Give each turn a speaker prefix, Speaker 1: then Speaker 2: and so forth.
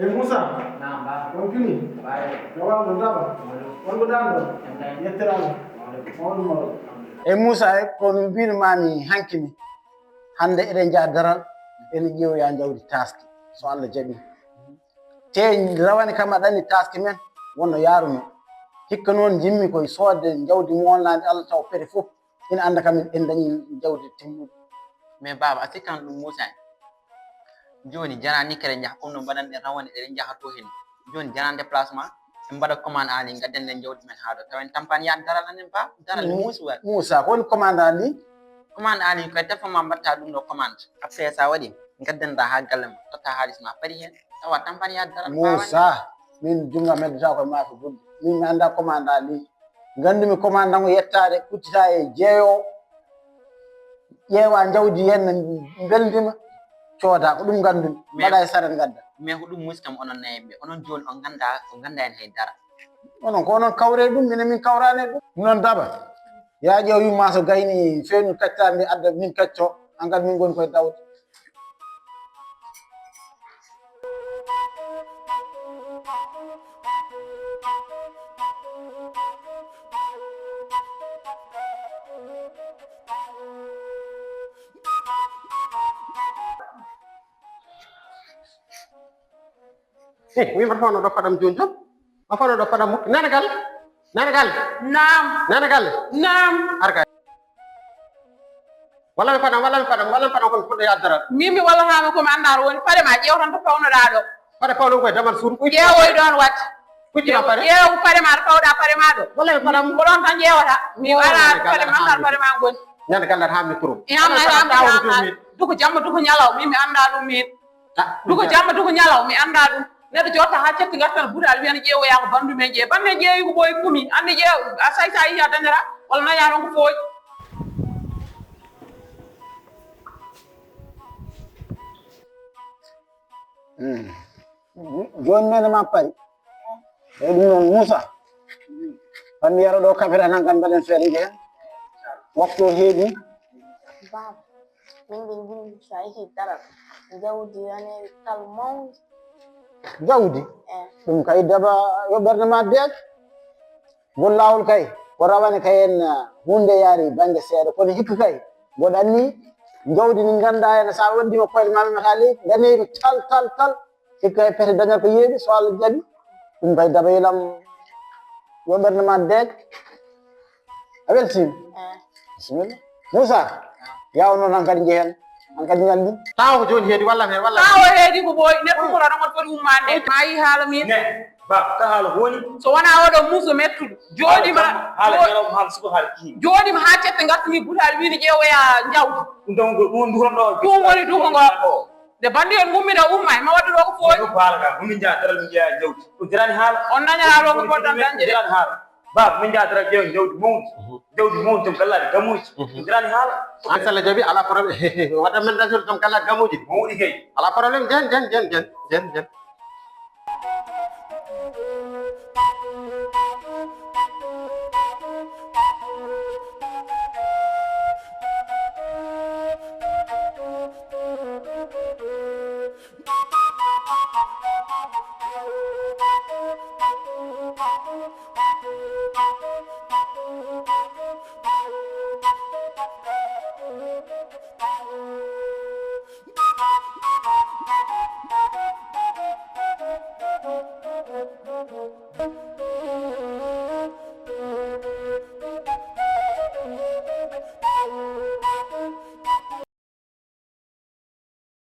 Speaker 1: Musa,
Speaker 2: Naam ba.
Speaker 1: kini,
Speaker 2: Baik.
Speaker 1: kawan berapa? Wan berapa? Yetterago. Mawɗum. Musa kono mbinumami hankini hande eɗen jaa daral ene ƴeewoya jawdi taski so Allah jaɓi te rawani kam aɗa taski men wonno yaaruno hikka noon jimmi koye soodde jawdi molnade Allah taw pete fof ina anda kam en dañi jawdi timmuɗo.
Speaker 3: mais baba a sikkan ɗum Musa joni janani kere jaha comme no mbaɗanɗe rawani eɗen jaha to hen joni janan déplacement en mbaɗa commande ani gadden nden jawdi men ha ɗo tawen tampani yaade daral anen ba daral muusuwal
Speaker 1: Musa ko woni commande ani
Speaker 3: commande ani koye téléphone mbatta ɗum ɗo commande après sa waɗi gaddenda ha galle ma totta haaliss ma paari hen tawa tampani yaade daral
Speaker 1: Musa min junga meddata koye maafe gudde min mi anda commande ani gandumi commande ango yettade kuccita e jeeyowo ƴeewa jawdi henna beldima cooda ko ɗum gandumi mbaɗa e saret gadda
Speaker 3: mais ko ɗum muskam onon nayimɓe onon joni on ganda en haydara
Speaker 1: onon ko onon kawre ɗum minen min kawrani ɗum noon daba ya ƴeew yumma so gayni fewnul kaccitade nde adda min kacco engrais min goni koye dawde
Speaker 4: wi mbaɗa fawno ɗo paɗam joni jom ma fawno ɗo paɗam mukki nanagal
Speaker 5: Naam.
Speaker 4: nanagal
Speaker 5: Naam.
Speaker 4: arga walla mi paɗam kon fuɗɗo yaddara
Speaker 5: Mimi walla hama komi andaro woni paɗe ma ƴeew tan to pawnoɗa ɗo.
Speaker 4: paɗe pawno koye damal suudu
Speaker 5: ƴeewoy ɗon wat.
Speaker 4: kuccima paɗe
Speaker 5: ƴeew paɗe ma to pawɗa paɗe ma ɗo.
Speaker 4: walla mi paɗam
Speaker 5: ko ɗon tan ƴeewata. Mi ala paɗe ma andar paɗe ma goni.
Speaker 4: nanagal aɗa hamni trop
Speaker 5: hamni duko jamma duko ñalaw min mi anda ɗum min. Duko jamma duko ñalaw mi anda ɗum. Neɗɗo jotta ha cetti gartan buutal wiyana ƴeewoya ko bandu men ƴee bande ƴeewi ko ɓooyi kumi ande ƴeew a say sa yiya dañata walla naña ɗon ko fooyi.
Speaker 1: joni mene ma paari e ɗum noon Moussa fanmi yaro ɗo kafere nangan mbaɗen feere jehen waktu o heeɓi
Speaker 6: Baba, min ɗin jimmi so a yehi daral jawdi yane kal mawdi
Speaker 1: jawdi ɗum kay daba yo ɓerde ma deeg gon lawol kay ko rawane kay en hunde yaari banggue seeɗa kono hikka kay mboɗo anni jawdi ndi ganda hen sa waddima koyɗe ma memata leydi daneeri tal hikka e pete dañal ko yeeɓi so Allah jaaɓi ɗum kay daba yilam yo ɓerde ma deeg a weltima bisimilla Moussa yawno tan kadi jehen an kadi ñalli
Speaker 4: taw ko joni heedi walla hen walla
Speaker 5: tawo heedi ko ɓooyi neɗɗo kono ɗon foti ummande ma yi haala min
Speaker 2: ba ka haala woni
Speaker 5: so wona oɗo muuso mettuɗo jooɗima jooɗima ha cette gartini butaali wiide ƴeewoya jawdi
Speaker 2: ɗum duranɗo
Speaker 5: ɗum woni duko ngo nde bandi en gummina umma ma wadde ɗo ko fooyi
Speaker 2: haalaga min jaa daral min jeeya jawdi ɗum dirani haala
Speaker 5: on dañata ɗo ko poɗɗon dañde
Speaker 2: dirani haala ba min jaa daral ƴeewen jawdi mawdi tom gallaɗe gamuji ɗum dirani haala
Speaker 4: an salla jaaɓi ala probléme waɗa men dañol tom kala gamuji
Speaker 2: mawɗi kay
Speaker 4: ala probléme jen